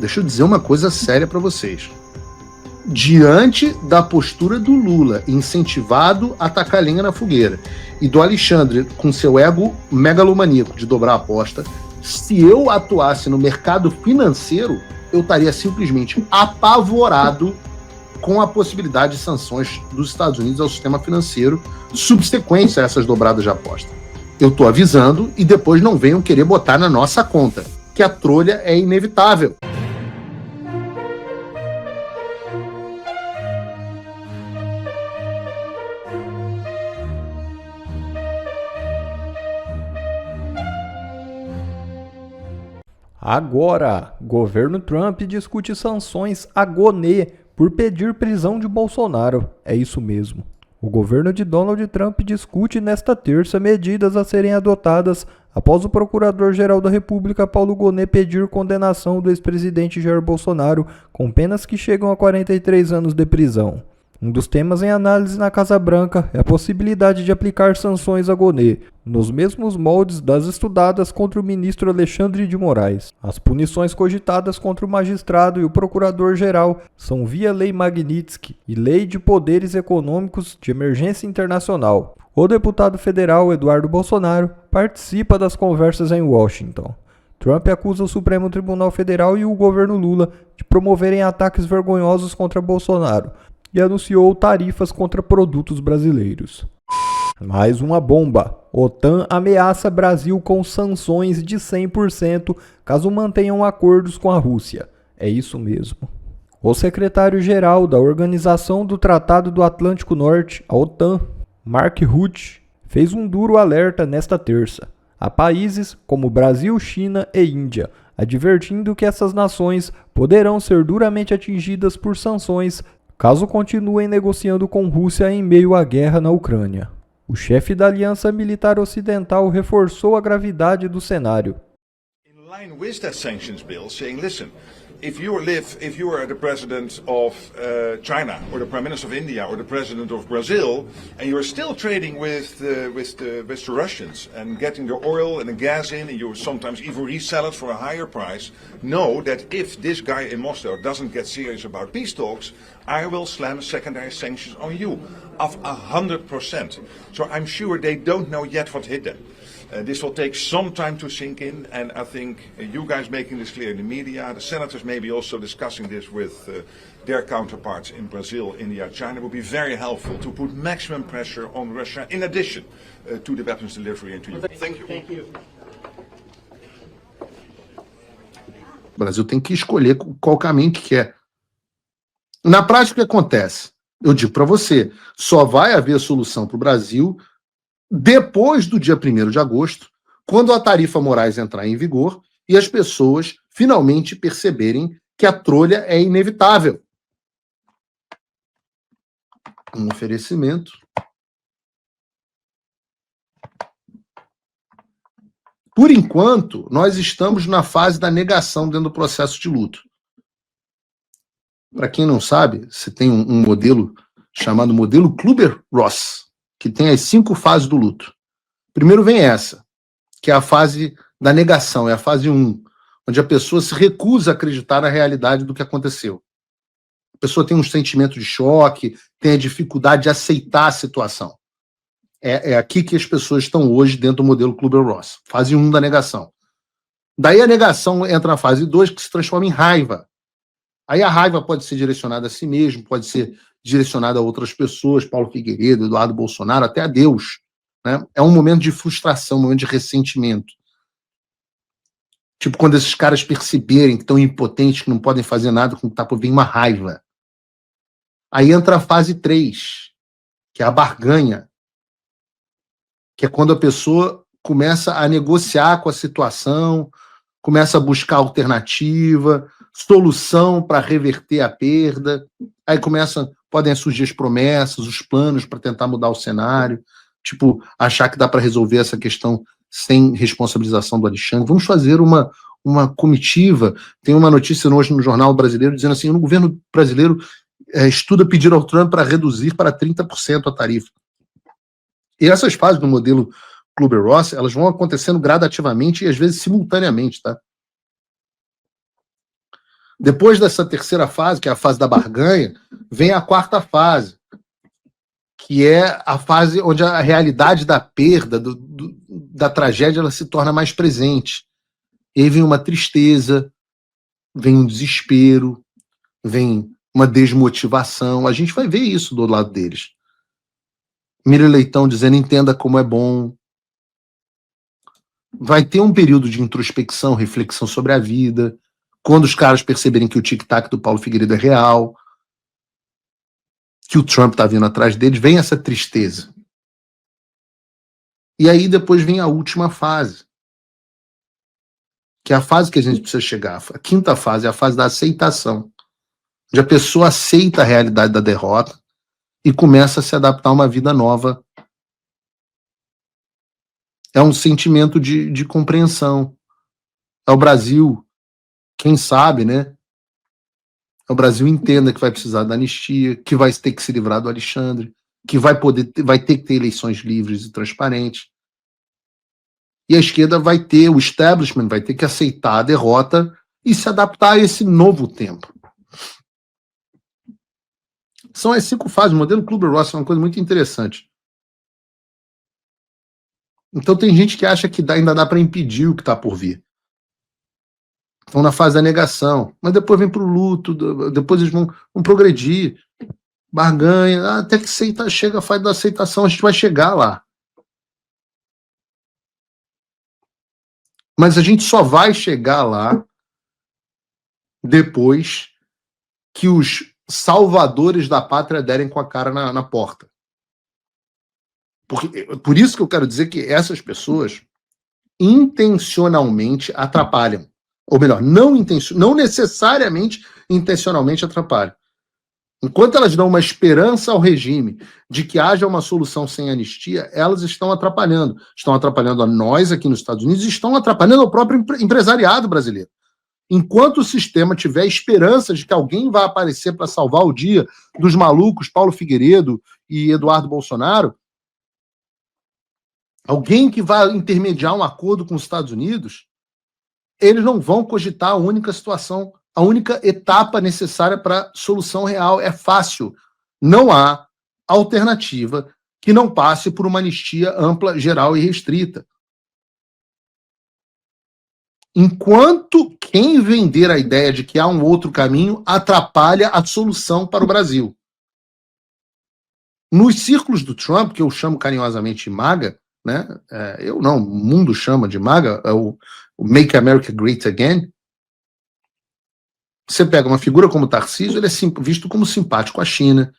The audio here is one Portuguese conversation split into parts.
deixa eu dizer uma coisa séria para vocês. Diante da postura do Lula, incentivado a tacar lenha na fogueira, e do Alexandre, com seu ego megalomaníaco de dobrar a aposta, se eu atuasse no mercado financeiro, eu estaria simplesmente apavorado com a possibilidade de sanções dos Estados Unidos ao sistema financeiro subsequentes a essas dobradas de aposta. Eu estou avisando e depois não venham querer botar na nossa conta, que a trolha é inevitável. Agora, governo Trump discute sanções à Gonê por pedir prisão de Bolsonaro. É isso mesmo. O governo de Donald Trump discute nesta terça medidas a serem adotadas após o Procurador-Geral da República, Paulo Gonê, pedir condenação do ex-presidente Jair Bolsonaro com penas que chegam a 43 anos de prisão. Um dos temas em análise na Casa Branca é a possibilidade de aplicar sanções a Gonê, nos mesmos moldes das estudadas contra o ministro Alexandre de Moraes. As punições cogitadas contra o magistrado e o procurador-geral são via Lei Magnitsky e Lei de Poderes Econômicos de Emergência Internacional. O deputado federal Eduardo Bolsonaro participa das conversas em Washington. Trump acusa o Supremo Tribunal Federal e o governo Lula de promoverem ataques vergonhosos contra Bolsonaro e anunciou tarifas contra produtos brasileiros. Mais uma bomba. OTAN ameaça Brasil com sanções de 100% caso mantenham acordos com a Rússia. É isso mesmo. O secretário-geral da Organização do Tratado do Atlântico Norte, a OTAN, Mark Rutte, fez um duro alerta nesta terça a países como Brasil, China e Índia, advertindo que essas nações poderão ser duramente atingidas por sanções caso continuem negociando com Rússia em meio à guerra na Ucrânia. O chefe da Aliança Militar Ocidental reforçou a gravidade do cenário. In line with that sanctions bill, saying, listen, if you are the president of China, or the prime minister of India, or the president of Brazil, and you are still trading with the Russians and getting the oil and the gas in, and you sometimes even resell it for a higher price, know that if this guy in Moscow doesn't get serious about peace talks, I will slam secondary sanctions on you of 100%. So I'm sure they don't know yet what hit them. This will take some time to sink in, and I think you guys making this clear in the media, the senators maybe also discussing this with their counterparts in Brazil, India, China, will be very helpful to put maximum pressure on Russia in addition to the weapons delivery into Ukraine. Thank you. Thank you. O Brasil tem que escolher qual caminho que quer. Na prática, o que acontece? Eu digo para você, só vai haver solução para o Brasil depois do dia 1º de agosto, quando a tarifa Moraes entrar em vigor e as pessoas finalmente perceberem que a trolha é inevitável. Um oferecimento. Por enquanto, nós estamos na fase da negação dentro do processo de luto. Para quem não sabe, você tem um modelo chamado modelo Kluber-Ross, que tem as 5 fases do luto. Primeiro vem essa, que é a fase da negação, é a fase 1, onde a pessoa se recusa a acreditar na realidade do que aconteceu. A pessoa tem um sentimento de choque, tem a dificuldade de aceitar a situação. É aqui que as pessoas estão hoje dentro do modelo Kluber-Ross, fase 1 da negação. Daí a negação entra na fase 2, que se transforma em raiva. Aí a raiva pode ser direcionada a si mesmo, pode ser direcionada a outras pessoas, Paulo Figueiredo, Eduardo Bolsonaro, até a Deus. Né? É um momento de frustração, um momento de ressentimento. Tipo quando esses caras perceberem que estão impotentes, que não podem fazer nada, com o que vem uma raiva. Aí entra a fase 3, que é a barganha, que é quando a pessoa começa a negociar com a situação, começa a buscar alternativa, solução para reverter a perda. Aí podem surgir as promessas, os planos para tentar mudar o cenário, tipo, achar que dá para resolver essa questão sem responsabilização do Alexandre. Vamos fazer uma comitiva. Tem uma notícia hoje no Jornal Brasileiro dizendo assim, o governo brasileiro estuda pedir ao Trump para reduzir para 30% a tarifa. E essas fases do modelo Kluber-Ross, elas vão acontecendo gradativamente e às vezes simultaneamente, tá? Depois dessa terceira fase, que é a fase da barganha, vem a quarta fase, que é a fase onde a realidade da perda, da tragédia, ela se torna mais presente. E aí vem uma tristeza, vem um desespero, vem uma desmotivação. A gente vai ver isso do lado deles. Mira Leitão dizendo, entenda como é bom. Vai ter um período de introspecção, reflexão sobre a vida, quando os caras perceberem que o tic-tac do Paulo Figueiredo é real, que o Trump está vindo atrás deles, vem essa tristeza. E aí depois vem a última fase, que é a fase que a gente precisa chegar. A quinta fase é a fase da aceitação, onde a pessoa aceita a realidade da derrota e começa a se adaptar a uma vida nova. É um sentimento de compreensão. É o Brasil, quem sabe, né? O Brasil entenda que vai precisar da anistia, que vai ter que se livrar do Alexandre, que vai ter que ter eleições livres e transparentes. E a esquerda vai ter, o establishment vai ter que aceitar a derrota e se adaptar a esse novo tempo. São as 5 fases. O modelo Kübler-Ross é uma coisa muito interessante. Então tem gente que acha que ainda dá para impedir o que está por vir. Estão na fase da negação, mas depois vem para o luto, depois eles vão progredir, barganha, até que chega a fase da aceitação, a gente vai chegar lá. Mas a gente só vai chegar lá depois que os salvadores da pátria derem com a cara na porta. Por isso que eu quero dizer que essas pessoas intencionalmente atrapalham. Ou melhor, não necessariamente intencionalmente atrapalham. Enquanto elas dão uma esperança ao regime de que haja uma solução sem anistia, elas estão atrapalhando. Estão atrapalhando a nós aqui nos Estados Unidos e estão atrapalhando o próprio empresariado brasileiro. Enquanto o sistema tiver esperança de que alguém vai aparecer para salvar o dia dos malucos Paulo Figueiredo e Eduardo Bolsonaro, alguém que vai intermediar um acordo com os Estados Unidos, eles não vão cogitar a única situação, a única etapa necessária para solução real. É fácil. Não há alternativa que não passe por uma anistia ampla, geral e restrita. Enquanto quem vender a ideia de que há um outro caminho atrapalha a solução para o Brasil. Nos círculos do Trump, que eu chamo carinhosamente de MAGA, né? Eu não, o mundo chama de MAGA, é o Make America Great Again. Você pega uma figura como Tarcísio, ele é visto como simpático à China,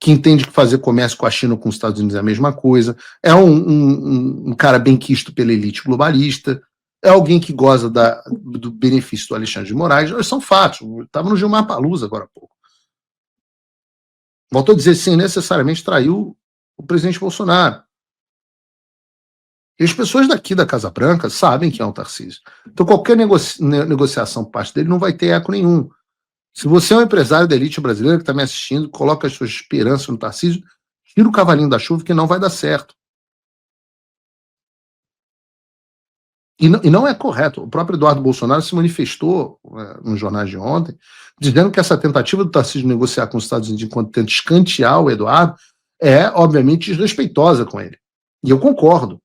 que entende que fazer comércio com a China ou com os Estados Unidos é a mesma coisa, é um cara bem quisto pela elite globalista, é alguém que goza do benefício do Alexandre de Moraes. São fatos. Estava no Gilmar Palusa agora há pouco. Voltou a dizer, sim, necessariamente traiu o presidente Bolsonaro. E as pessoas daqui da Casa Branca sabem que é um Tarcísio. Então qualquer negociação por parte dele não vai ter eco nenhum. Se você é um empresário da elite brasileira que está me assistindo, coloca as suas esperanças no Tarcísio, tira o cavalinho da chuva que não vai dar certo. E não é correto. O próprio Eduardo Bolsonaro se manifestou nos jornais de ontem, dizendo que essa tentativa do Tarcísio de negociar com os Estados Unidos enquanto tenta escantear o Eduardo é, obviamente, desrespeitosa com ele. E eu concordo.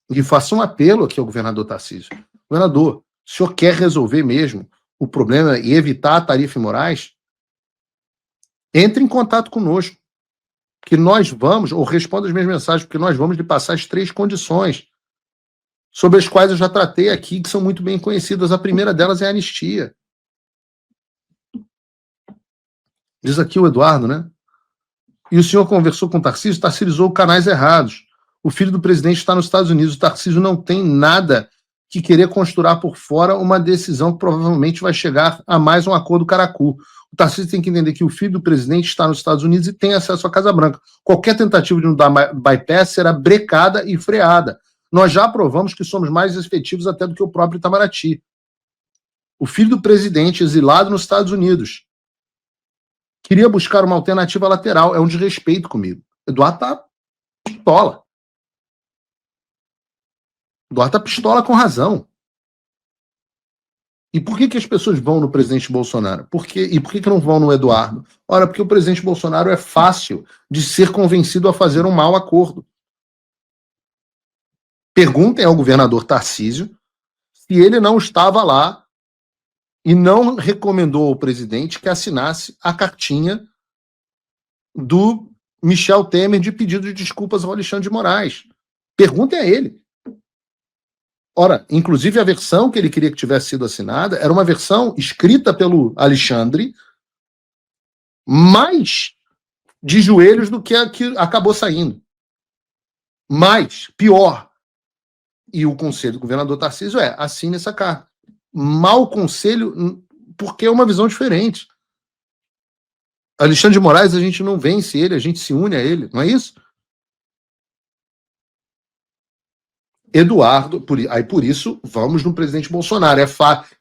E faço um apelo aqui ao governador Tarcísio. Governador, o senhor quer resolver mesmo o problema e evitar a tarifa em Moraes? Entre em contato conosco, que nós vamos, ou responda as minhas mensagens, porque nós vamos lhe passar as 3 condições sobre as quais eu já tratei aqui, que são muito bem conhecidas. A primeira delas é a anistia. Diz aqui o Eduardo, né? E o senhor conversou com o Tarcísio, usou canais errados. O filho do presidente está nos Estados Unidos. O Tarcísio não tem nada que querer costurar por fora uma decisão que provavelmente vai chegar a mais um acordo caracu. O Tarcísio tem que entender que o filho do presidente está nos Estados Unidos e tem acesso à Casa Branca. Qualquer tentativa de não dar bypass será brecada e freada. Nós já provamos que somos mais efetivos até do que o próprio Itamaraty. O filho do presidente, exilado nos Estados Unidos, queria buscar uma alternativa lateral. É um desrespeito comigo. Eduardo está pistola. Eduardo está pistola com razão. E por que as pessoas vão no presidente Bolsonaro? E por que não vão no Eduardo? Ora, porque o presidente Bolsonaro é fácil de ser convencido a fazer um mau acordo. Perguntem ao governador Tarcísio se ele não estava lá e não recomendou ao presidente que assinasse a cartinha do Michel Temer de pedido de desculpas ao Alexandre de Moraes. Perguntem a ele. Ora, inclusive a versão que ele queria que tivesse sido assinada era uma versão escrita pelo Alexandre, mais de joelhos do que a que acabou saindo. Mais, pior. E o conselho do governador Tarcísio assine essa carta. Mau conselho, porque é uma visão diferente. Alexandre de Moraes, a gente não vence ele, a gente se une a ele, não é isso? Eduardo, por isso, vamos no presidente Bolsonaro.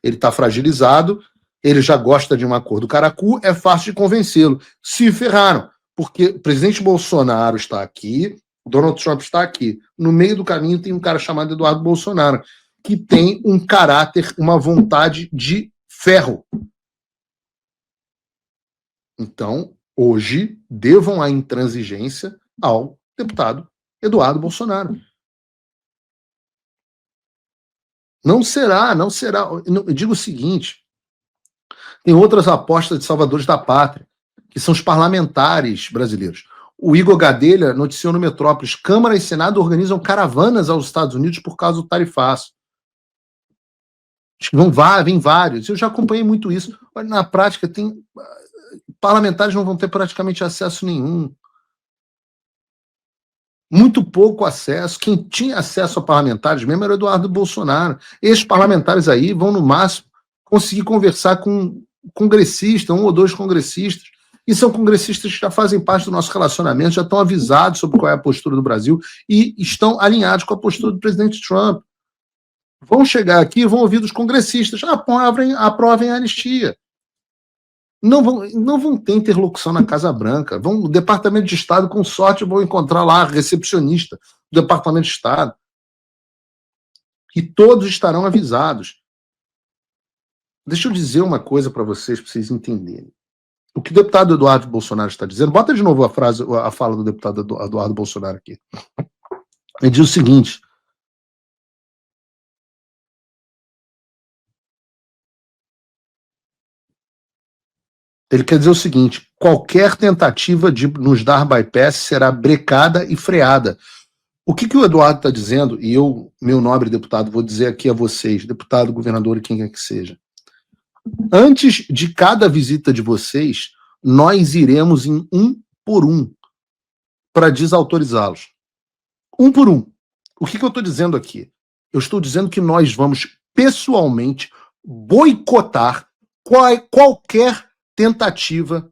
Ele está fragilizado, ele já gosta de um acordo caracu, é fácil de convencê-lo. Se ferraram, porque o presidente Bolsonaro está aqui, Donald Trump está aqui. No meio do caminho tem um cara chamado Eduardo Bolsonaro, que tem um caráter, uma vontade de ferro. Então, hoje, devam a intransigência ao deputado Eduardo Bolsonaro. Não será. Eu digo o seguinte, tem outras apostas de salvadores da pátria, que são os parlamentares brasileiros. O Igor Gadelha noticiou no Metrópolis, Câmara e Senado organizam caravanas aos Estados Unidos por causa do tarifaço. Acho que vem vários. Eu já acompanhei muito isso. Mas na prática, parlamentares não vão ter praticamente acesso nenhum. Muito pouco acesso. Quem tinha acesso a parlamentares mesmo era o Eduardo Bolsonaro. Esses parlamentares aí vão, no máximo, conseguir conversar com congressistas, 1 ou 2 congressistas. E são congressistas que já fazem parte do nosso relacionamento, já estão avisados sobre qual é a postura do Brasil e estão alinhados com a postura do presidente Trump. Vão chegar aqui e vão ouvir dos congressistas, aprovem a anistia. Não vão ter interlocução na Casa Branca. O Departamento de Estado, com sorte, vão encontrar lá a recepcionista do Departamento de Estado. E todos estarão avisados. Deixa eu dizer uma coisa para vocês entenderem. O que o deputado Eduardo Bolsonaro está dizendo, bota de novo a fala do deputado Eduardo Bolsonaro aqui. Ele diz o seguinte: ele quer dizer o seguinte: qualquer tentativa de nos dar bypass será brecada e freada. O que o Eduardo está dizendo, e eu, meu nobre deputado, vou dizer aqui a vocês, deputado, governador e quem quer que seja, antes de cada visita de vocês, nós iremos em 1 por 1 para desautorizá-los. 1 por 1. O que eu estou dizendo aqui? Eu estou dizendo que nós vamos pessoalmente boicotar qualquer tentativa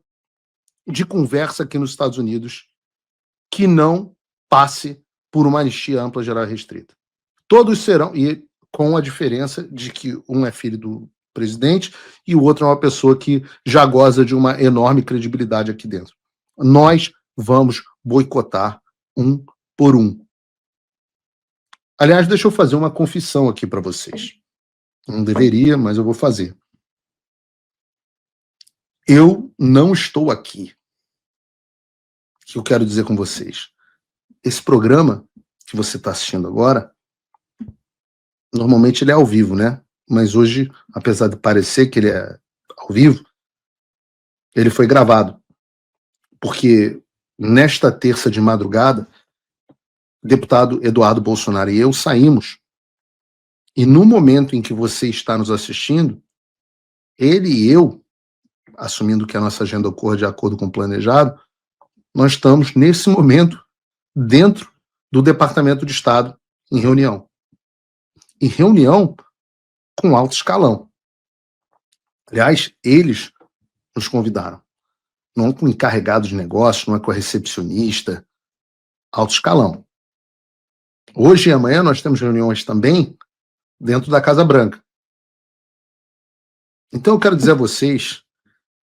de conversa aqui nos Estados Unidos que não passe por uma anistia ampla, geral e restrita. Todos serão, e com a diferença de que um é filho do presidente e o outro é uma pessoa que já goza de uma enorme credibilidade aqui dentro. Nós vamos boicotar 1 por 1. Aliás, deixa eu fazer uma confissão aqui para vocês. Não deveria, mas eu vou fazer. Eu não estou aqui. O que eu quero dizer com vocês? Esse programa que você está assistindo agora, normalmente ele é ao vivo, né? Mas hoje, apesar de parecer que ele é ao vivo, ele foi gravado. Porque nesta terça de madrugada, o deputado Eduardo Bolsonaro e eu saímos. E no momento em que você está nos assistindo, ele e eu, assumindo que a nossa agenda ocorra de acordo com o planejado, nós estamos, nesse momento, dentro do Departamento de Estado, em reunião. Em reunião com alto escalão. Aliás, eles nos convidaram. Não com encarregado de negócios, não é com a recepcionista. Alto escalão. Hoje e amanhã nós temos reuniões também dentro da Casa Branca. Então eu quero dizer a vocês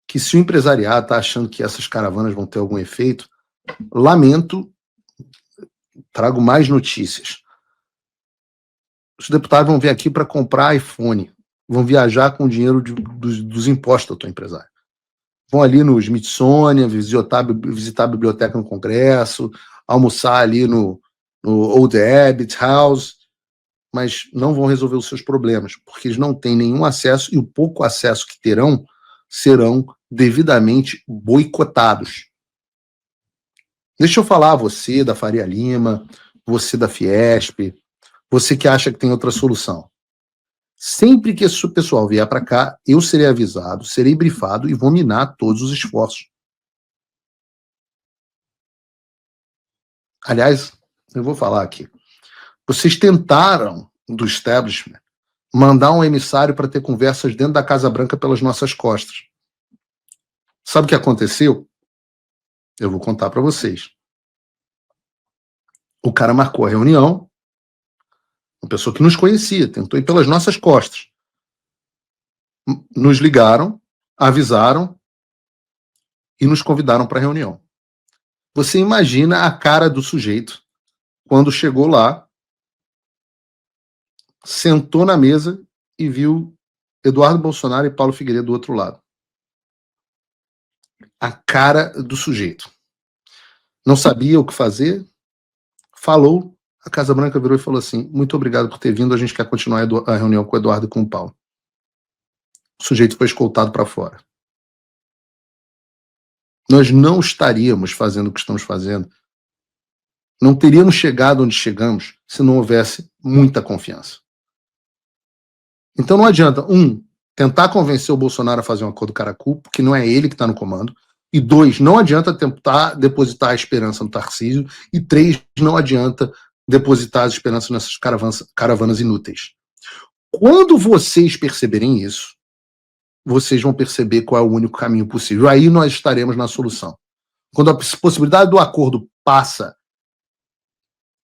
que se o empresariado está achando que essas caravanas vão ter algum efeito, lamento, trago mais notícias. Os deputados vão vir aqui para comprar iPhone. vão viajar com o dinheiro dos impostos da tua empresária. Vão ali no Smithsonian, visitar a biblioteca no Congresso, almoçar ali no Old Abbott House, mas não vão resolver os seus problemas, porque eles não têm nenhum acesso e o pouco acesso que terão serão devidamente boicotados. Deixa eu falar, você da Faria Lima, você da Fiesp, você que acha que tem outra solução. Sempre que esse pessoal vier para cá, eu serei avisado, serei brifado e vou minar todos os esforços. Aliás, eu vou falar aqui. Vocês tentaram, do establishment, mandar um emissário para ter conversas dentro da Casa Branca pelas nossas costas. Sabe o que aconteceu? Eu vou contar para vocês. O cara marcou a reunião, uma pessoa que nos conhecia, tentou ir pelas nossas costas. Nos ligaram, avisaram e nos convidaram para a reunião. Você imagina a cara do sujeito quando chegou lá, sentou na mesa e viu Eduardo Bolsonaro e Paulo Figueiredo do outro lado. A cara do sujeito. Não sabia o que fazer, falou, a Casa Branca virou e falou assim: muito obrigado por ter vindo, a gente quer continuar a reunião com o Eduardo e com o Paulo. O sujeito foi escoltado para fora. Nós não estaríamos fazendo o que estamos fazendo, não teríamos chegado onde chegamos se não houvesse muita confiança. Então não adianta, tentar convencer o Bolsonaro a fazer um acordo caracu, porque não é ele que está no comando, e 2, não adianta tentar depositar a esperança no Tarcísio, e 3, não adianta depositar as esperanças nessas caravanas inúteis. Quando vocês perceberem isso, vocês vão perceber qual é o único caminho possível. Aí nós estaremos na solução. Quando a possibilidade do acordo passa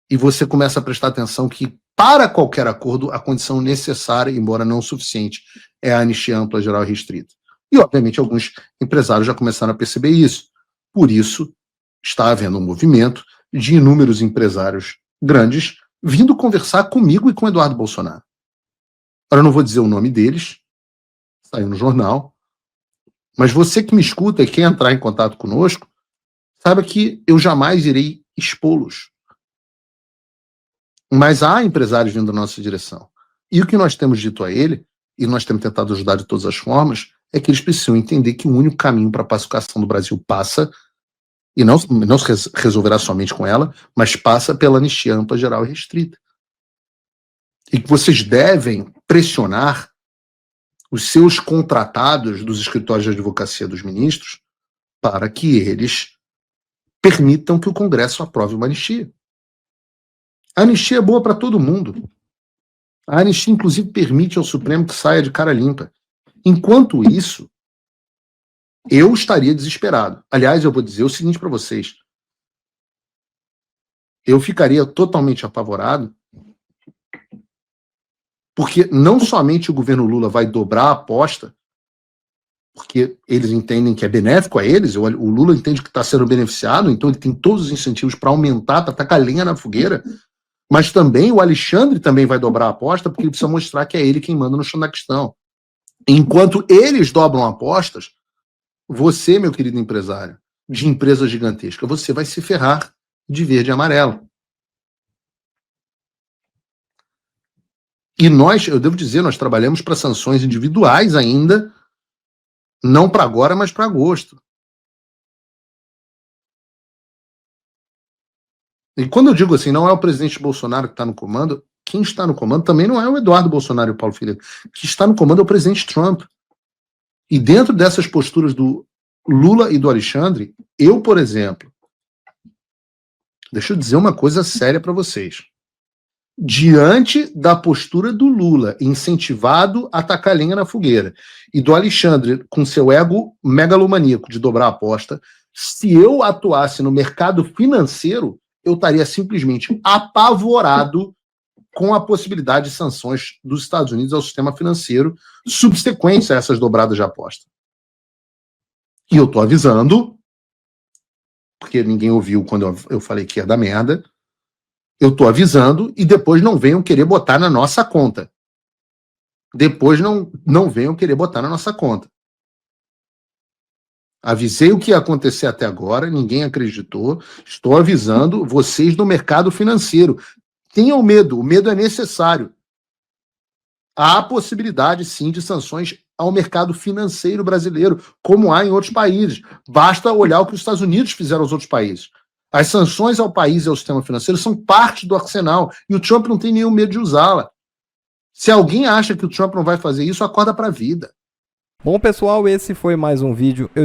e você começa a prestar atenção que, para qualquer acordo, a condição necessária, embora não suficiente, é a anistia ampla, geral e restrita. E, obviamente, alguns empresários já começaram a perceber isso. Por isso, está havendo um movimento de inúmeros empresários grandes vindo conversar comigo e com Eduardo Bolsonaro. Agora, eu não vou dizer o nome deles, saiu no jornal, mas você que me escuta e quer entrar em contato conosco, saiba que eu jamais irei expô-los. Mas há empresários vindo na nossa direção. E o que nós temos dito a ele, e nós temos tentado ajudar de todas as formas, é que eles precisam entender que o único caminho para a pacificação do Brasil passa, e não se resolverá somente com ela, mas passa pela anistia ampla, geral e restrita. E que vocês devem pressionar os seus contratados dos escritórios de advocacia dos ministros para que eles permitam que o Congresso aprove uma anistia. A anistia é boa para todo mundo. A anistia, inclusive, permite ao Supremo que saia de cara limpa. Enquanto isso, eu estaria desesperado. Aliás, eu vou dizer o seguinte para vocês. Eu ficaria totalmente apavorado, porque não somente o governo Lula vai dobrar a aposta, porque eles entendem que é benéfico a eles, o Lula entende que está sendo beneficiado, então ele tem todos os incentivos para aumentar, para tacar lenha na fogueira, mas também o Alexandre também vai dobrar a aposta, porque ele precisa mostrar que é ele quem manda no chão da questão. Enquanto eles dobram apostas, você, meu querido empresário, de empresa gigantesca, você vai se ferrar de verde e amarelo. E nós, eu devo dizer, nós trabalhamos para sanções individuais ainda, não para agora, mas para agosto. E quando eu digo assim, não é o presidente Bolsonaro que está no comando, quem está no comando também não é o Eduardo Bolsonaro e o Paulo Figueiredo. Quem está no comando é o presidente Trump. E dentro dessas posturas do Lula e do Alexandre, eu, por exemplo, deixa eu dizer uma coisa séria para vocês. Diante da postura do Lula, incentivado a tacar lenha na fogueira, e do Alexandre, com seu ego megalomaníaco de dobrar a aposta, se eu atuasse no mercado financeiro, eu estaria simplesmente apavorado com a possibilidade de sanções dos Estados Unidos ao sistema financeiro subsequentes a essas dobradas de aposta. E eu estou avisando, porque ninguém ouviu quando eu falei que ia dar merda, eu estou avisando e depois não venham querer botar na nossa conta. depois não venham querer botar na nossa conta. Avisei o que ia acontecer até agora, ninguém acreditou. Estou avisando vocês do mercado financeiro. Tenham medo, o medo é necessário. Há possibilidade, sim, de sanções ao mercado financeiro brasileiro, como há em outros países. Basta olhar o que os Estados Unidos fizeram aos outros países. As sanções ao país e ao sistema financeiro são parte do arsenal, e o Trump não tem nenhum medo de usá-la. Se alguém acha que o Trump não vai fazer isso, acorda para a vida. Bom, pessoal, esse foi mais um vídeo.